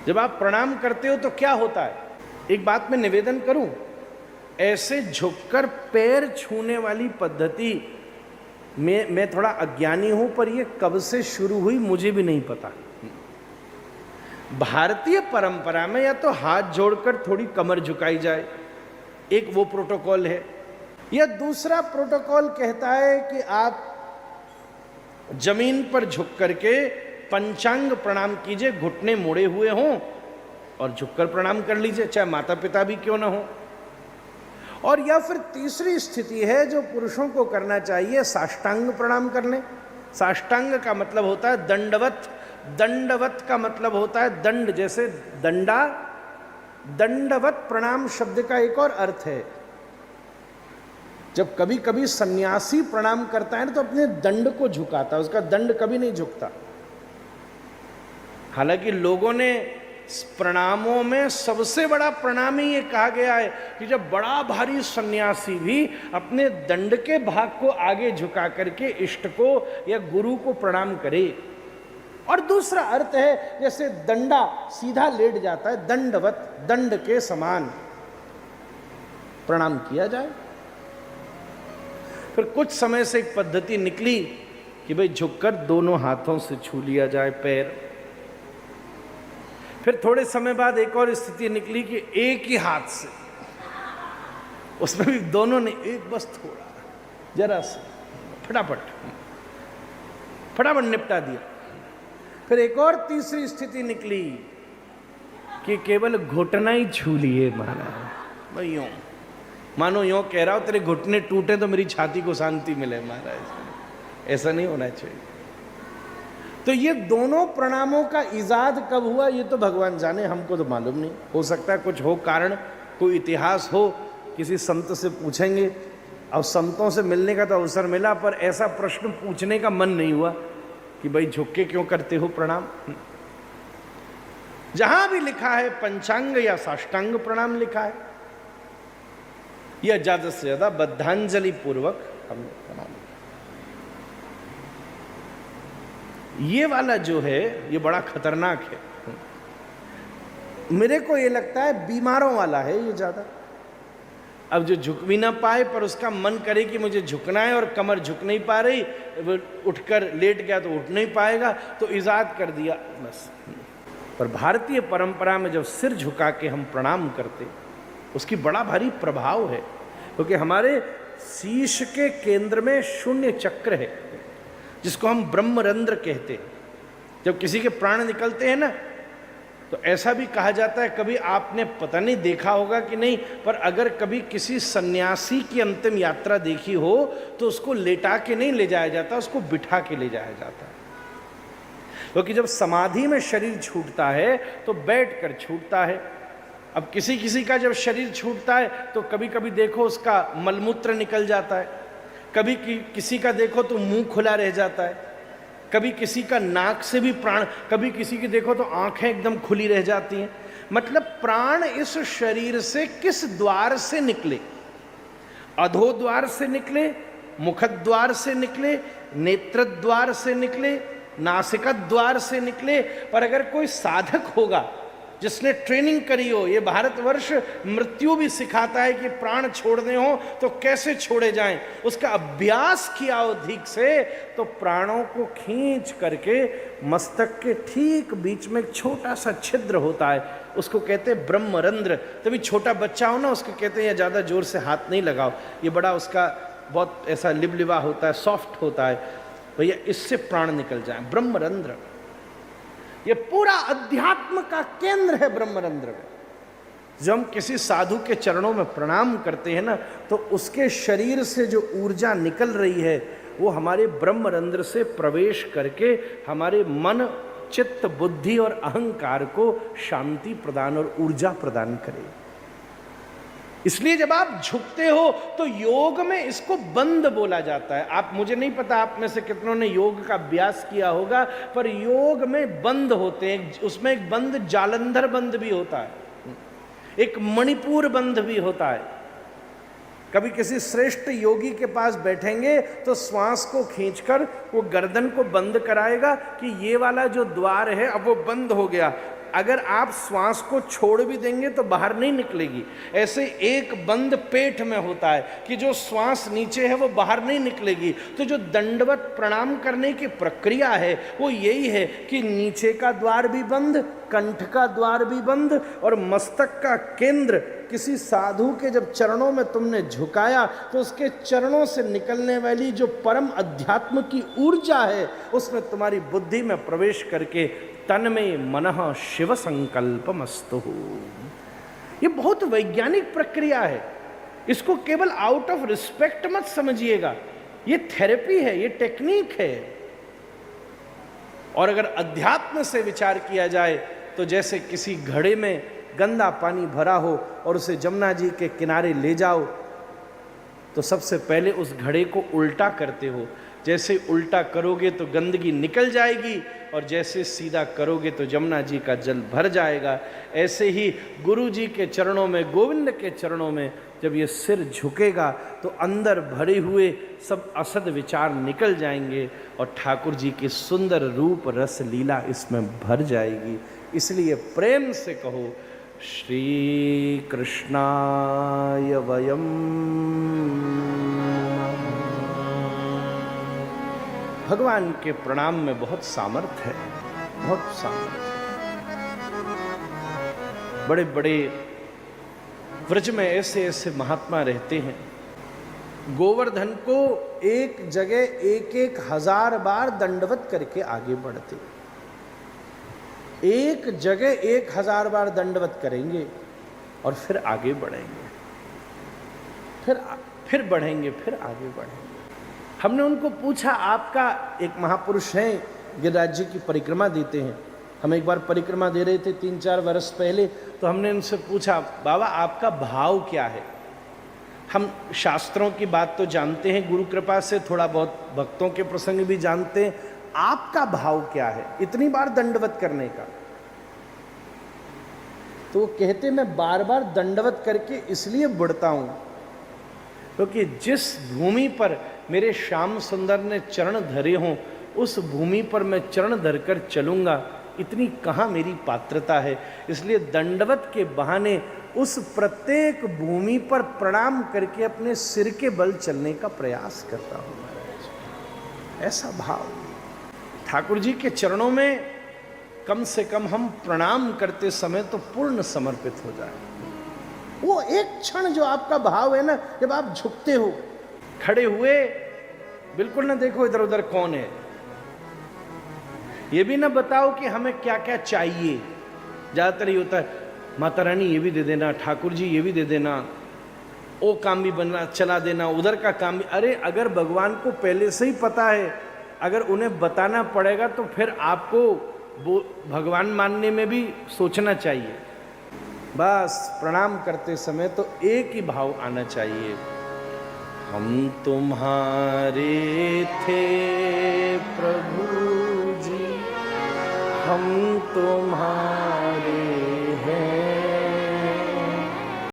जब आप प्रणाम करते हो तो क्या होता है? एक बात मैं निवेदन करूं, ऐसे झुककर पैर छूने वाली पद्धति मैं थोड़ा अज्ञानी हूं, पर यह कब से शुरू हुई मुझे भी नहीं पता। भारतीय परंपरा में या तो हाथ जोड़कर थोड़ी कमर झुकाई जाए, एक वो प्रोटोकॉल है, या दूसरा प्रोटोकॉल कहता है कि आप जमीन पर झुक करके पंचांग प्रणाम कीजिए, घुटने मुड़े हुए हों और झुककर प्रणाम कर लीजिए, चाहे माता पिता भी क्यों ना हो। और या फिर तीसरी स्थिति है जो पुरुषों को करना चाहिए, साष्टांग प्रणाम कर लें। साष्टांग का मतलब होता है दंडवत, दंडवत का मतलब होता है दंड, जैसे दंडा। दंडवत प्रणाम शब्द का एक और अर्थ है, जब कभी कभी सन्यासी प्रणाम करता है ना तो अपने दंड को झुकाता है, उसका दंड कभी नहीं झुकता। हालांकि लोगों ने प्रणामों में सबसे बड़ा प्रणाम ही ये कहा गया है कि जब बड़ा भारी सन्यासी भी अपने दंड के भाग को आगे झुका करके इष्ट को या गुरु को प्रणाम करे। और दूसरा अर्थ है जैसे दंडा सीधा लेट जाता है, दंडवत, दंड के समान प्रणाम किया जाए। फिर कुछ समय से एक पद्धति निकली कि भाई झुककर दोनों हाथों से छू लिया जाए पैर। फिर थोड़े समय बाद एक और स्थिति निकली कि एक ही हाथ से, उसमें भी दोनों ने एक बस थोड़ा जरा सा फटाफट निपटा दिया। फिर एक और तीसरी स्थिति निकली कि केवल घुटना ही छू लिए महाराज। भाई यूं मानो यूं कह रहा हो तेरे घुटने टूटे तो मेरी छाती को शांति मिले महाराज, ऐसा नहीं होना चाहिए। तो ये दोनों प्रणामों का इजाद कब हुआ ये तो भगवान जाने, हमको तो मालूम नहीं। हो सकता है कुछ हो कारण, कोई इतिहास हो, किसी संत से पूछेंगे। अब संतों से मिलने का तो अवसर मिला, पर ऐसा प्रश्न पूछने का मन नहीं हुआ कि भाई झुक के क्यों करते हो प्रणाम। जहां भी लिखा है पंचांग या साष्टांग प्रणाम लिखा है, यह ज्यादा से ज्यादा बद्धांजलि पूर्वक हम प्रणाम। ये वाला जो है ये बड़ा खतरनाक है, मेरे को ये लगता है बीमारों वाला है ये ज्यादा। अब जो झुक भी ना पाए पर उसका मन करे कि मुझे झुकना है और कमर झुक नहीं पा रही, वो उठकर लेट गया तो उठ नहीं पाएगा तो इजाद कर दिया बस। पर भारतीय परंपरा में जब सिर झुका के हम प्रणाम करते उसकी बड़ा भारी प्रभाव है, क्योंकि हमारे शीश के केंद्र में शून्य चक्र है जिसको हम ब्रह्मरंध्र कहते हैं। जब किसी के प्राण निकलते हैं ना तो ऐसा भी कहा जाता है, कभी आपने पता नहीं देखा होगा कि नहीं, पर अगर कभी किसी सन्यासी की अंतिम यात्रा देखी हो तो उसको लेटा के नहीं ले जाया जाता, उसको बिठा के ले जाया जाता है। क्योंकि जब समाधि में शरीर छूटता है तो बैठ कर छूटता है। अब किसी किसी का जब शरीर छूटता है तो कभी कभी देखो उसका मलमूत्र निकल जाता है, कभी किसी का देखो तो मुंह खुला रह जाता है, कभी किसी का नाक से भी प्राण, कभी किसी की देखो तो आंखें एकदम खुली रह जाती हैं। मतलब प्राण इस शरीर से किस द्वार से निकले, अधो द्वार से निकले, मुख द्वार से निकले, नेत्र द्वार से निकले, नासिका द्वार से निकले, पर अगर कोई साधक होगा जिसने ट्रेनिंग करी हो, ये भारतवर्ष मृत्यु भी सिखाता है कि प्राण छोड़ने हो तो कैसे छोड़े जाएं, उसका अभ्यास किया हो ठीक से, तो प्राणों को खींच करके मस्तक के ठीक बीच में एक छोटा सा छिद्र होता है, उसको कहते हैं ब्रह्मरंध्र। तभी छोटा बच्चा हो ना उसको कहते हैं ज़्यादा जोर से हाथ नहीं लगाओ, ये बड़ा उसका बहुत ऐसा लिबलिबा होता है, सॉफ्ट होता है, भैया इससे प्राण निकल जाए। ब्रह्मरंध्र ये पूरा अध्यात्म का केंद्र है ब्रह्मरंध्र में। जब हम किसी साधु के चरणों में प्रणाम करते हैं ना तो उसके शरीर से जो ऊर्जा निकल रही है वो हमारे ब्रह्मरंध्र से प्रवेश करके हमारे मन, चित्त, बुद्धि और अहंकार को शांति प्रदान और ऊर्जा प्रदान करे। इसलिए जब आप झुकते हो तो योग में इसको बंद बोला जाता है। आप, मुझे नहीं पता आप में से कितनों ने योग का अभ्यास किया होगा, पर योग में बंद होते हैं, उसमें एक बंद जालंधर बंद भी होता है, एक मणिपुर बंद भी होता है। कभी किसी श्रेष्ठ योगी के पास बैठेंगे तो श्वास को खींचकर वो गर्दन को बंद कराएगा कि ये वाला जो द्वार है अब वो बंद हो गया, अगर आप श्वास को छोड़ भी देंगे तो बाहर नहीं निकलेगी। ऐसे एक बंद पेट में होता है कि जो श्वास नीचे है वो बाहर नहीं निकलेगी। तो जो दंडवत प्रणाम करने की प्रक्रिया है वो यही है कि नीचे का द्वार भी बंद, कंठ का द्वार भी बंद, और मस्तक का केंद्र किसी साधु के जब चरणों में तुमने झुकाया तो उसके चरणों से निकलने वाली जो परम अध्यात्म की ऊर्जा है उसमें तुम्हारी बुद्धि में प्रवेश करके तन में मनः शिव संकल्पमस्तु। ये बहुत वैज्ञानिक प्रक्रिया है, इसको केवल आउट ऑफ रिस्पेक्ट मत समझिएगा। ये थेरेपी है, ये टेक्निक है। और अगर अध्यात्म से विचार किया जाए तो जैसे किसी घड़े में गंदा पानी भरा हो और उसे जमुना जी के किनारे ले जाओ तो सबसे पहले उस घड़े को उल्टा करते हो। जैसे उल्टा करोगे तो गंदगी निकल जाएगी और जैसे सीधा करोगे तो जमुना जी का जल भर जाएगा। ऐसे ही गुरु जी के चरणों में, गोविंद के चरणों में जब ये सिर झुकेगा तो अंदर भरे हुए सब असद विचार निकल जाएंगे और ठाकुर जी की सुंदर रूप रस लीला इसमें भर जाएगी। इसलिए प्रेम से कहो, श्री कृष्णाय वयम। भगवान के प्रणाम में बहुत सामर्थ्य है, बहुत सामर्थ्य। बड़े बड़े व्रज में ऐसे ऐसे महात्मा रहते हैं, गोवर्धन को एक जगह 1,000 बार दंडवत करके आगे बढ़ते। एक जगह 1,000 बार दंडवत करेंगे और फिर आगे बढ़ेंगे, फिर बढ़ेंगे, फिर आगे बढ़ेंगे। हमने उनको पूछा, आपका एक महापुरुष हैं गिरिराज जी की परिक्रमा देते हैं, हम एक बार परिक्रमा दे रहे थे 3-4 वर्ष पहले, तो हमने उनसे पूछा, बाबा आपका भाव क्या है? हम शास्त्रों की बात तो जानते हैं, गुरु कृपा से थोड़ा बहुत भक्तों के प्रसंग भी जानते हैं, आपका भाव क्या है इतनी बार दंडवत करने का? तो वो कहते, मैं बार बार दंडवत करके इसलिए बढ़ता हूं क्योंकि जिस भूमि पर मेरे श्याम सुंदर ने चरण धरे हों उस भूमि पर मैं चरण धरकर चलूंगा, इतनी कहाँ मेरी पात्रता है। इसलिए दंडवत के बहाने उस प्रत्येक भूमि पर प्रणाम करके अपने सिर के बल चलने का प्रयास करता हूं महाराज। ऐसा भाव ठाकुर जी के चरणों में कम से कम हम प्रणाम करते समय तो पूर्ण समर्पित हो जाए। वो एक क्षण जो आपका भाव है ना, जब आप झुकते हो, खड़े हुए, बिल्कुल ना देखो इधर उधर कौन है, ये भी ना बताओ कि हमें क्या क्या चाहिए। ज्यादातर ये होता है, माता रानी ये भी दे देना, ठाकुर जी ये भी दे देना, वो काम भी बनना चला देना, उधर का काम भी। अरे अगर भगवान को पहले से ही पता है, अगर उन्हें बताना पड़ेगा तो फिर आपको वो भगवान मानने में भी सोचना चाहिए। बस प्रणाम करते समय तो एक ही भाव आना चाहिए, हम तुम्हारे थे प्रभु जी, हम तुम्हारे